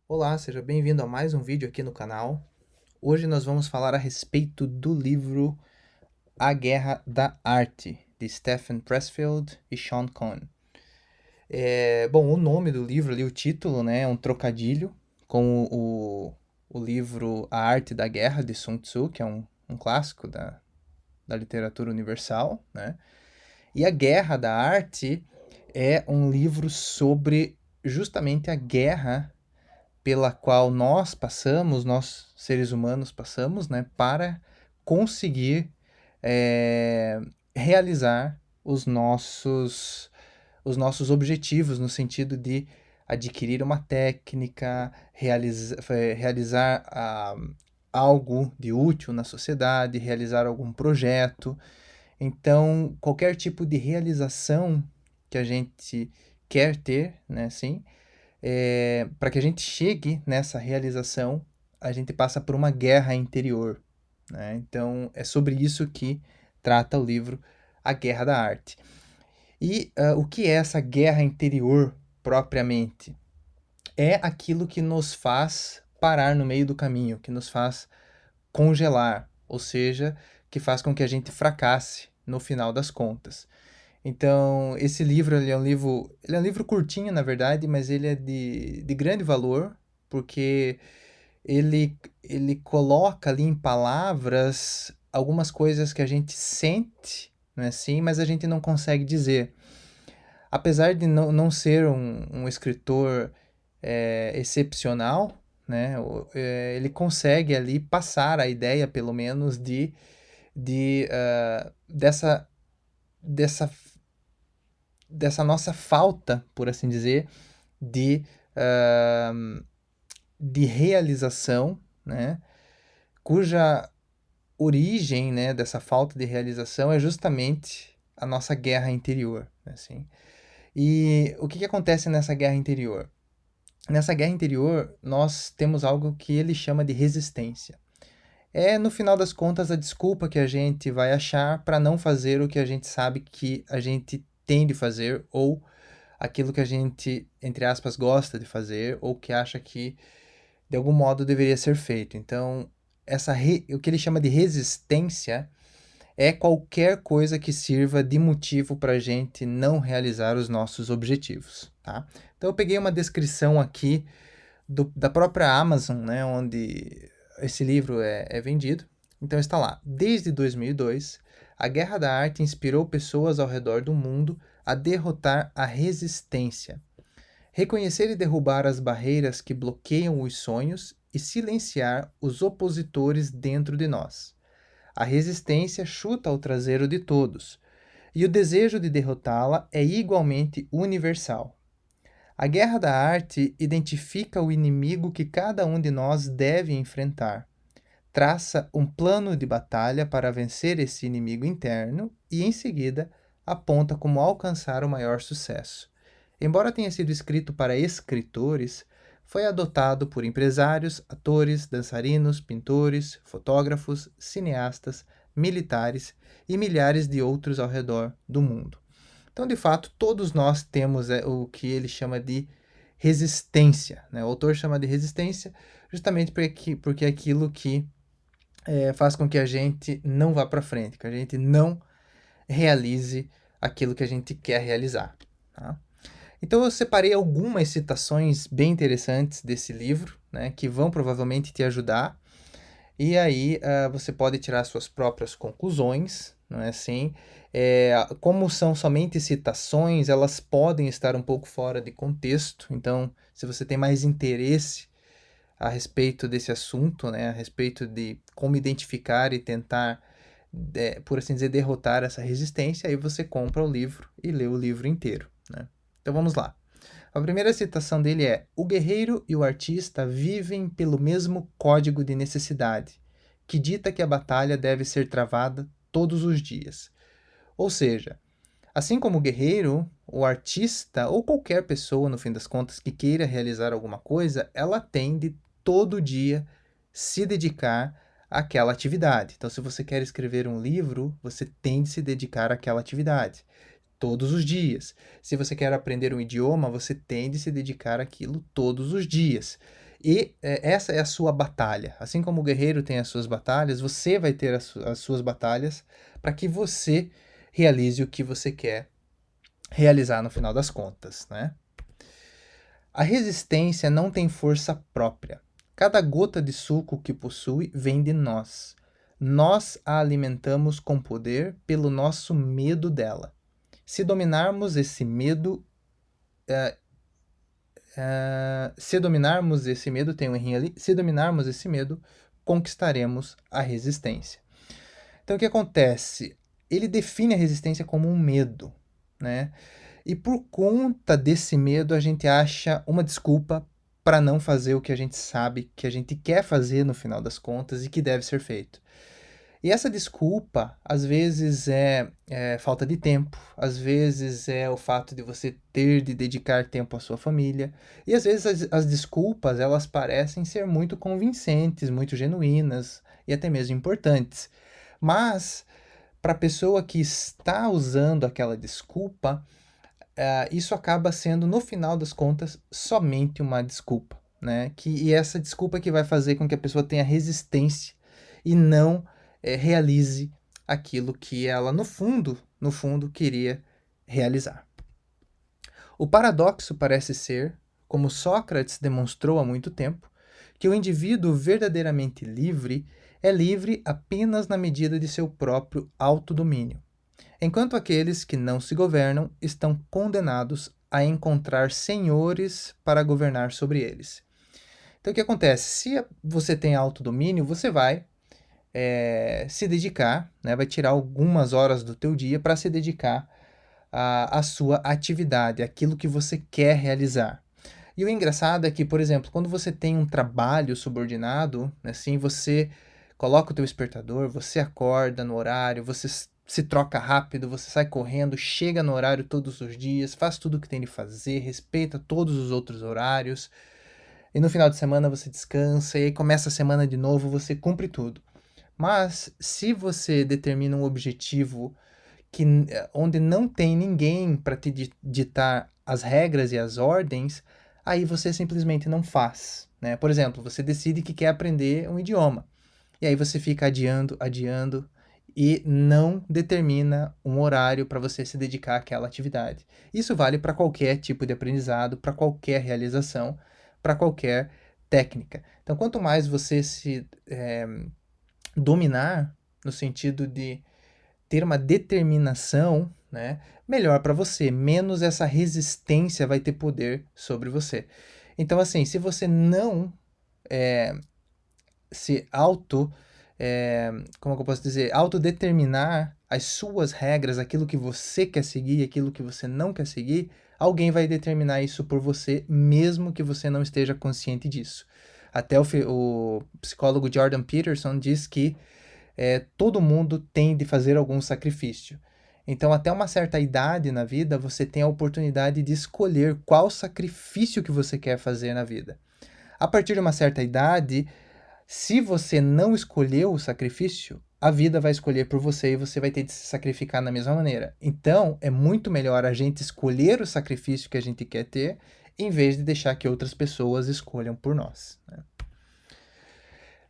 Olá, seja bem-vindo a mais um vídeo aqui no canal. Hoje nós vamos falar a respeito do livro A Guerra da Arte, de Stephen Pressfield e Sean Cohn. Bom, o nome do livro ali, o título, né, é um trocadilho com o livro A Arte da Guerra, de Sun Tzu, que é um clássico da literatura universal, né? E A Guerra da Arte é um livro sobre justamente a guerra pela qual nós passamos, nós seres humanos passamos, né, para conseguir é, realizar os nossos objetivos, no sentido de adquirir uma técnica, realizar algo de útil na sociedade, realizar algum projeto. Então, qualquer tipo de realização que a gente quer ter, né, assim, para que a gente chegue nessa realização, a gente passa por uma guerra interior, né? Então, é sobre isso que trata o livro A Guerra da Arte. E o que é essa guerra interior propriamente? É aquilo que nos faz parar no meio do caminho, que nos faz congelar, ou seja, que faz com que a gente fracasse no final das contas. Então, esse livro ele é um livro curtinho, na verdade, mas ele é de grande valor, porque ele coloca ali em palavras algumas coisas que a gente sente, não é assim, mas a gente não consegue dizer. Apesar de não ser um escritor excepcional, né, ele consegue ali passar a ideia, pelo menos, dessa, dessa dessa nossa falta, por assim dizer, de, uh, de realização, né? Cuja origem, né, dessa falta de realização é justamente a nossa guerra interior, né, assim. E o que acontece nessa guerra interior? Nessa guerra interior, nós temos algo que ele chama de resistência. É, no final das contas, a desculpa que a gente vai achar para não fazer o que a gente sabe que a gente tem de fazer, ou aquilo que a gente, entre aspas, gosta de fazer ou que acha que de algum modo deveria ser feito. Então, o que ele chama de resistência é qualquer coisa que sirva de motivo para a gente não realizar os nossos objetivos, tá? Então, eu peguei uma descrição aqui da própria Amazon, né, onde esse livro é vendido. Então, está lá. Desde 2002, a Guerra da Arte inspirou pessoas ao redor do mundo a derrotar a resistência, reconhecer e derrubar as barreiras que bloqueiam os sonhos e silenciar os opositores dentro de nós. A resistência chuta ao traseiro de todos, e o desejo de derrotá-la é igualmente universal. A guerra da arte identifica o inimigo que cada um de nós deve enfrentar, traça um plano de batalha para vencer esse inimigo interno e, em seguida, aponta como alcançar o maior sucesso. Embora tenha sido escrito para escritores, foi adotado por empresários, atores, dançarinos, pintores, fotógrafos, cineastas, militares e milhares de outros ao redor do mundo. Então, de fato, todos nós temos o que ele chama de resistência, né? O autor chama de resistência justamente porque é aquilo que faz com que a gente não vá para frente, que a gente não realize aquilo que a gente quer realizar. Tá? Então eu separei algumas citações bem interessantes desse livro, né, que vão provavelmente te ajudar. E aí você pode tirar suas próprias conclusões, não é assim? Como são somente citações, elas podem estar um pouco fora de contexto. Então, se você tem mais interesse a respeito desse assunto, né, a respeito de como identificar e tentar, por assim dizer, derrotar essa resistência, aí você compra o livro e lê o livro inteiro, né? Então vamos lá. A primeira citação dele é: o guerreiro e o artista vivem pelo mesmo código de necessidade, que dita que a batalha deve ser travada todos os dias. Ou seja, assim como o guerreiro, o artista ou qualquer pessoa, no fim das contas, que queira realizar alguma coisa, ela tem de todo dia se dedicar àquela atividade. Então, se você quer escrever um livro, você tem de se dedicar àquela atividade todos os dias. Se você quer aprender um idioma, você tem de se dedicar àquilo todos os dias. E essa é a sua batalha. Assim como o guerreiro tem as suas batalhas, você vai ter as suas batalhas para que você realize o que você quer realizar no final das contas, né? A resistência não tem força própria. Cada gota de suco que possui vem de nós. Nós a alimentamos com poder pelo nosso medo dela. Se dominarmos esse medo, tem um errinho ali, se dominarmos esse medo, conquistaremos a resistência. Então o que acontece? Ele define a resistência como um medo, né? E por conta desse medo, a gente acha uma desculpa para não fazer o que a gente sabe que a gente quer fazer no final das contas e que deve ser feito. E essa desculpa, às vezes, é falta de tempo, às vezes é o fato de você ter de dedicar tempo à sua família, e às vezes as desculpas, elas parecem ser muito convincentes, muito genuínas e até mesmo importantes. Mas, para a pessoa que está usando aquela desculpa, isso acaba sendo, no final das contas, somente uma desculpa, né? E essa desculpa que vai fazer com que a pessoa tenha resistência e não realize aquilo que ela, no fundo, queria realizar. O paradoxo parece ser, como Sócrates demonstrou há muito tempo, que o indivíduo verdadeiramente livre é livre apenas na medida de seu próprio autodomínio, enquanto aqueles que não se governam estão condenados a encontrar senhores para governar sobre eles. Então, o que acontece? Se você tem autodomínio, você vai se dedicar, né, vai tirar algumas horas do teu dia para se dedicar à sua atividade, aquilo que você quer realizar. E o engraçado é que, por exemplo, quando você tem um trabalho subordinado, assim, você coloca o teu despertador, você acorda no horário, você se troca rápido, você sai correndo, chega no horário todos os dias, faz tudo o que tem de fazer, respeita todos os outros horários, e no final de semana você descansa, e aí começa a semana de novo, você cumpre tudo. Mas se você determina um objetivo onde não tem ninguém para te ditar as regras e as ordens, aí você simplesmente não faz, né? Por exemplo, você decide que quer aprender um idioma, e aí você fica adiando, adiando, e não determina um horário para você se dedicar àquela atividade. Isso vale para qualquer tipo de aprendizado, para qualquer realização, para qualquer técnica. Então, quanto mais você se dominar, no sentido de ter uma determinação, né, melhor para você, menos essa resistência vai ter poder sobre você. Então, assim, se você não se como que eu posso dizer, autodeterminar as suas regras, aquilo que você quer seguir, aquilo que você não quer seguir, alguém vai determinar isso por você, mesmo que você não esteja consciente disso. Até o psicólogo Jordan Peterson diz que todo mundo tem de fazer algum sacrifício. Então, até uma certa idade na vida, você tem a oportunidade de escolher qual sacrifício que você quer fazer na vida. A partir de uma certa idade, se você não escolheu o sacrifício, a vida vai escolher por você e você vai ter de se sacrificar da mesma maneira. Então, é muito melhor a gente escolher o sacrifício que a gente quer ter, em vez de deixar que outras pessoas escolham por nós, né?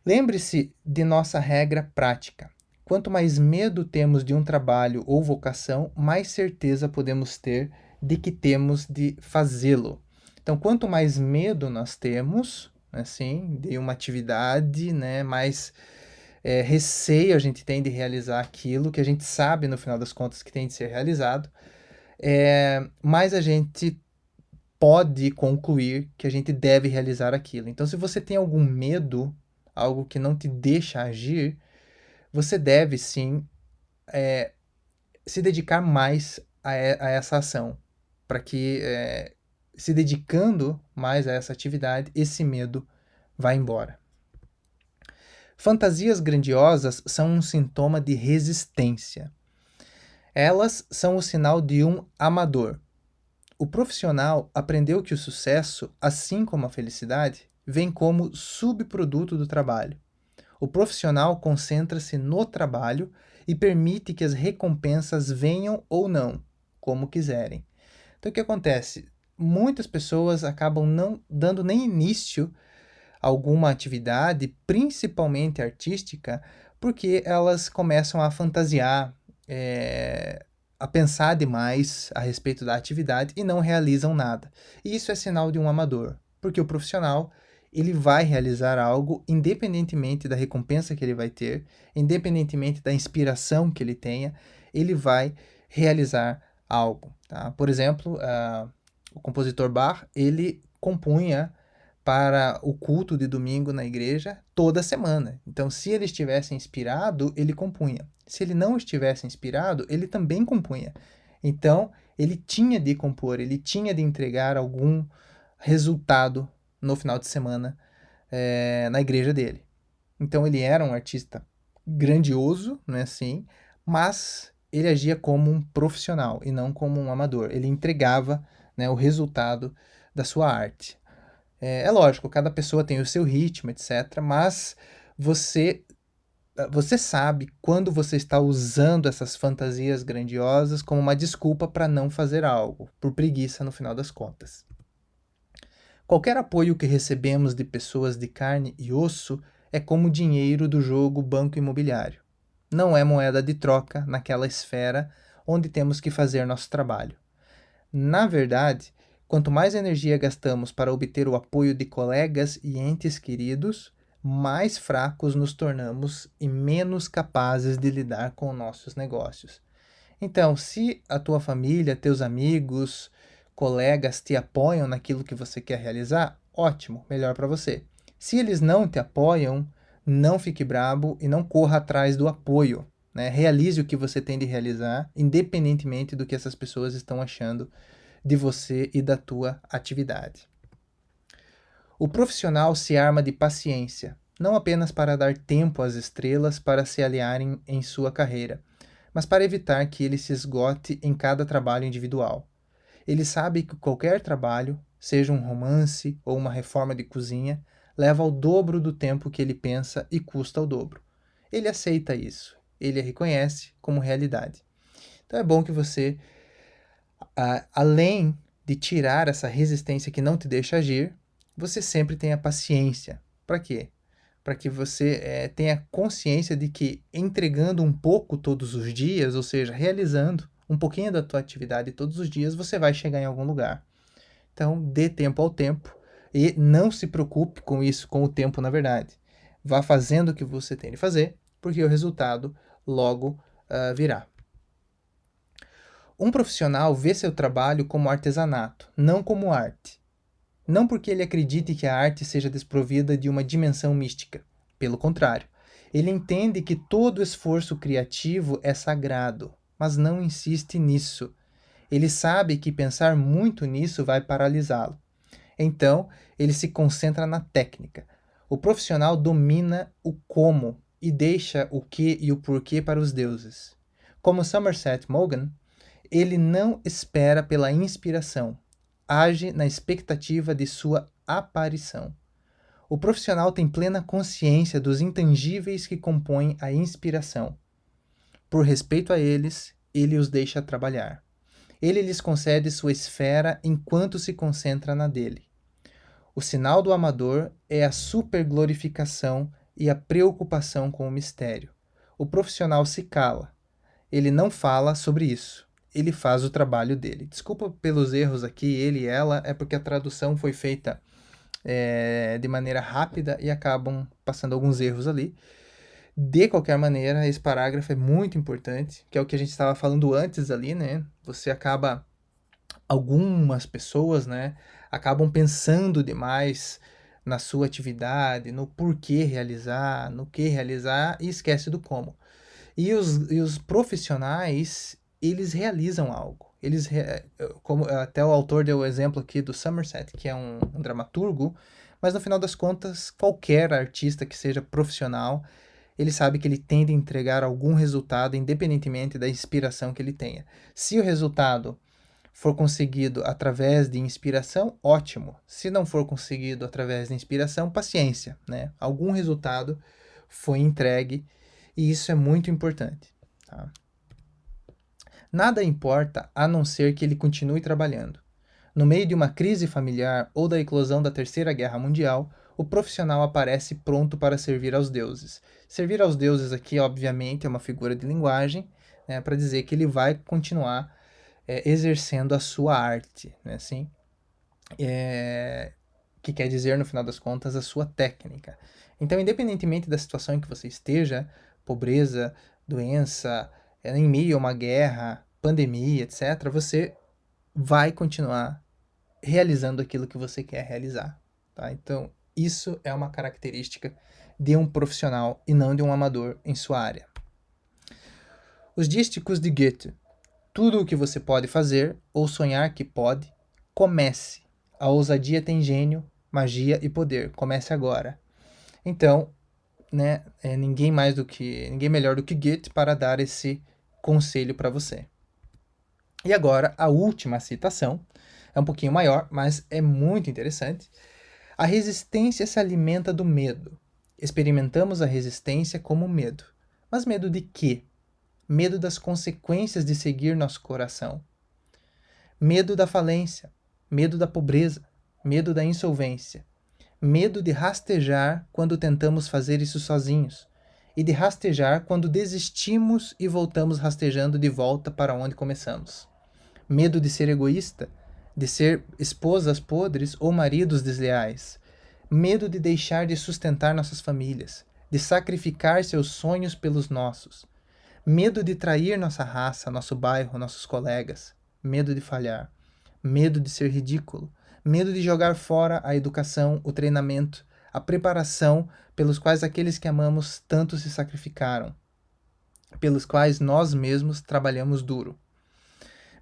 Lembre-se de nossa regra prática. Quanto mais medo temos de um trabalho ou vocação, mais certeza podemos ter de que temos de fazê-lo. Então, quanto mais medo nós temos, assim, de uma atividade, né, mais receio a gente tem de realizar aquilo que a gente sabe, no final das contas, que tem de ser realizado, mais a gente pode concluir que a gente deve realizar aquilo. Então, se você tem algum medo, algo que não te deixa agir, você deve sim se dedicar mais a essa ação, para que se dedicando mais a essa atividade, esse medo vá embora. Fantasias grandiosas são um sintoma de resistência. Elas são o sinal de um amador. O profissional aprendeu que o sucesso, assim como a felicidade, vem como subproduto do trabalho. O profissional concentra-se no trabalho e permite que as recompensas venham ou não, como quiserem. Então, o que acontece? Muitas pessoas acabam não dando nem início alguma atividade, principalmente artística, porque elas começam a fantasiar, a pensar demais a respeito da atividade e não realizam nada. E isso é sinal de um amador, porque o profissional ele vai realizar algo independentemente da recompensa que ele vai ter, independentemente da inspiração que ele tenha, ele vai realizar algo. Tá? Por exemplo, o compositor Bach, ele compunha para o culto de domingo na igreja toda semana. Então, se ele estivesse inspirado, ele compunha. Se ele não estivesse inspirado, ele também compunha. Então, ele tinha de compor, ele tinha de entregar algum resultado no final de semana na igreja dele. Então, ele era um artista grandioso, não é assim? Mas ele agia como um profissional e não como um amador. Ele entregava, né, o resultado da sua arte. É lógico, cada pessoa tem o seu ritmo, etc. Mas você sabe quando você está usando essas fantasias grandiosas como uma desculpa para não fazer algo, por preguiça no final das contas. Qualquer apoio que recebemos de pessoas de carne e osso é como o dinheiro do jogo banco imobiliário. Não é moeda de troca naquela esfera onde temos que fazer nosso trabalho. Na verdade, quanto mais energia gastamos para obter o apoio de colegas e entes queridos, mais fracos nos tornamos e menos capazes de lidar com nossos negócios. Então, se a tua família, teus amigos, colegas te apoiam naquilo que você quer realizar, ótimo, melhor para você. Se eles não te apoiam, não fique brabo e não corra atrás do apoio. Né? Realize o que você tem de realizar, independentemente do que essas pessoas estão achando de você e da tua atividade. O profissional se arma de paciência, não apenas para dar tempo às estrelas para se alinharem em sua carreira, mas para evitar que ele se esgote em cada trabalho individual. Ele sabe que qualquer trabalho, seja um romance ou uma reforma de cozinha, leva ao dobro do tempo que ele pensa e custa o dobro. Ele aceita isso, ele a reconhece como realidade. Então é bom que você, além de tirar essa resistência que não te deixa agir, você sempre tenha paciência. Para quê? Para que você tenha consciência de que entregando um pouco todos os dias, ou seja, realizando um pouquinho da tua atividade todos os dias, você vai chegar em algum lugar. Então, dê tempo ao tempo e não se preocupe com isso, com o tempo, na verdade. Vá fazendo o que você tem de fazer, porque o resultado logo virá. Um profissional vê seu trabalho como artesanato, não como arte. Não porque ele acredite que a arte seja desprovida de uma dimensão mística. Pelo contrário, ele entende que todo esforço criativo é sagrado, mas não insiste nisso. Ele sabe que pensar muito nisso vai paralisá-lo. Então, ele se concentra na técnica. O profissional domina o como e deixa o que e o porquê para os deuses. Como Somerset Maugham, ele não espera pela inspiração, age na expectativa de sua aparição. O profissional tem plena consciência dos intangíveis que compõem a inspiração. Por respeito a eles, ele os deixa trabalhar. Ele lhes concede sua esfera enquanto se concentra na dele. O sinal do amador é a superglorificação e a preocupação com o mistério. O profissional se cala. Ele não fala sobre isso. Ele faz o trabalho dele. Desculpa pelos erros aqui, ele e ela, é porque a tradução foi feita de maneira rápida e acabam passando alguns erros ali. De qualquer maneira, esse parágrafo é muito importante, que é o que a gente estava falando antes ali, né? Você acaba, algumas pessoas, né, acabam pensando demais na sua atividade, no porquê realizar, no que realizar e esquece do como. E os profissionais, eles realizam algo. Como até o autor deu o exemplo aqui do Somerset, que é um dramaturgo, mas no final das contas, qualquer artista que seja profissional, ele sabe que ele tem de entregar algum resultado, independentemente da inspiração que ele tenha. Se o resultado for conseguido através de inspiração, ótimo. Se não for conseguido através de inspiração, paciência, né? Algum resultado foi entregue e isso é muito importante. Tá? Nada importa a não ser que ele continue trabalhando. No meio de uma crise familiar ou da eclosão da Terceira Guerra Mundial, o profissional aparece pronto para servir aos deuses. Servir aos deuses aqui, obviamente, é uma figura de linguagem, né, para dizer que ele vai continuar exercendo a sua arte, né, assim, que quer dizer, no final das contas, a sua técnica. Então, independentemente da situação em que você esteja, pobreza, doença, em meio a uma guerra, pandemia, etc., você vai continuar realizando aquilo que você quer realizar. Tá? Então, isso é uma característica de um profissional e não de um amador em sua área. Os dísticos de Goethe. Tudo o que você pode fazer ou sonhar que pode, comece. A ousadia tem gênio, magia e poder. Comece agora. Então, né, ninguém melhor do que Goethe para dar esse conselho para você. E agora, a última citação é um pouquinho maior, mas é muito interessante. A resistência se alimenta do medo. Experimentamos a resistência como medo. Mas medo de quê? Medo das consequências de seguir nosso coração. Medo da falência, medo da pobreza, medo da insolvência. Medo de rastejar quando tentamos fazer isso sozinhos. E de rastejar quando desistimos e voltamos rastejando de volta para onde começamos. Medo de ser egoísta, de ser esposas podres ou maridos desleais. Medo de deixar de sustentar nossas famílias, de sacrificar seus sonhos pelos nossos. Medo de trair nossa raça, nosso bairro, nossos colegas. Medo de falhar. Medo de ser ridículo. Medo de jogar fora a educação, o treinamento, a preparação pelos quais aqueles que amamos tanto se sacrificaram, pelos quais nós mesmos trabalhamos duro.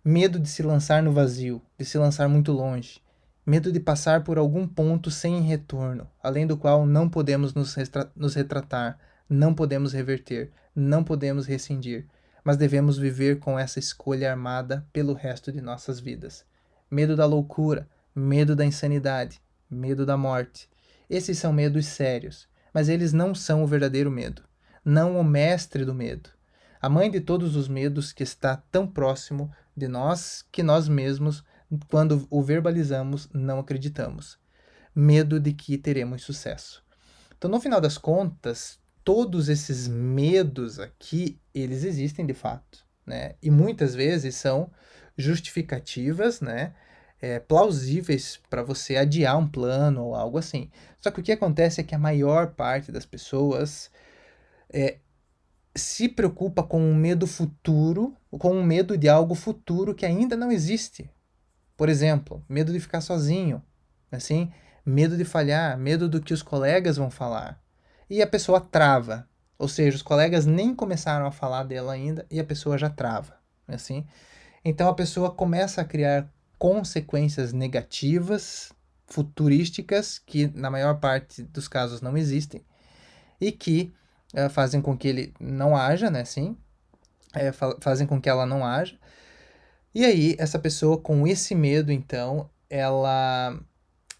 Medo de se lançar no vazio, de se lançar muito longe. Medo de passar por algum ponto sem retorno, além do qual não podemos nos retratar, não podemos reverter, não podemos rescindir, mas devemos viver com essa escolha armada pelo resto de nossas vidas. Medo da loucura, medo da insanidade, medo da morte. Esses são medos sérios, mas eles não são o verdadeiro medo, não o mestre do medo. A mãe de todos os medos que está tão próximo de nós que nós mesmos, quando o verbalizamos, não acreditamos. Medo de que teremos sucesso. Então, no final das contas, todos esses medos aqui, eles existem de fato, né? E muitas vezes são justificativas, né? Plausíveis para você adiar um plano ou algo assim. Só que o que acontece é que a maior parte das pessoas se preocupa com um medo futuro, com um medo de algo futuro que ainda não existe. Por exemplo, medo de ficar sozinho, assim, medo de falhar, medo do que os colegas vão falar. E a pessoa trava, ou seja, os colegas nem começaram a falar dela ainda e a pessoa já trava, assim. Então a pessoa começa a criar consequências negativas, futurísticas, que na maior parte dos casos não existem, e que fazem com que ele não haja, né, assim, fazem com que ela não haja. E aí, essa pessoa com esse medo, então, ela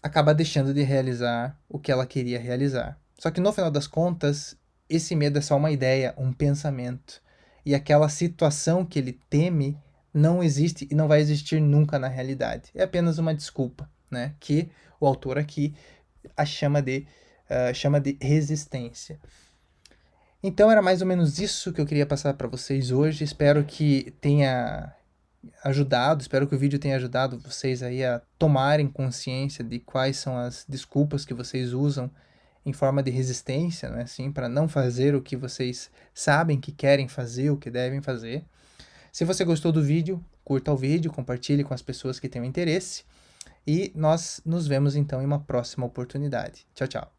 acaba deixando de realizar o que ela queria realizar. Só que no final das contas, esse medo é só uma ideia, um pensamento. E aquela situação que ele teme não existe e não vai existir nunca na realidade. É apenas uma desculpa, né? Que o autor aqui chama de resistência. Então era mais ou menos isso que eu queria passar para vocês hoje. Espero que tenha ajudado, espero que o vídeo tenha ajudado vocês aí a tomarem consciência de quais são as desculpas que vocês usam em forma de resistência, né, assim, para não fazer o que vocês sabem que querem fazer, o que devem fazer. Se você gostou do vídeo, curta o vídeo, compartilhe com as pessoas que tenham interesse e nós nos vemos então em uma próxima oportunidade. Tchau, tchau.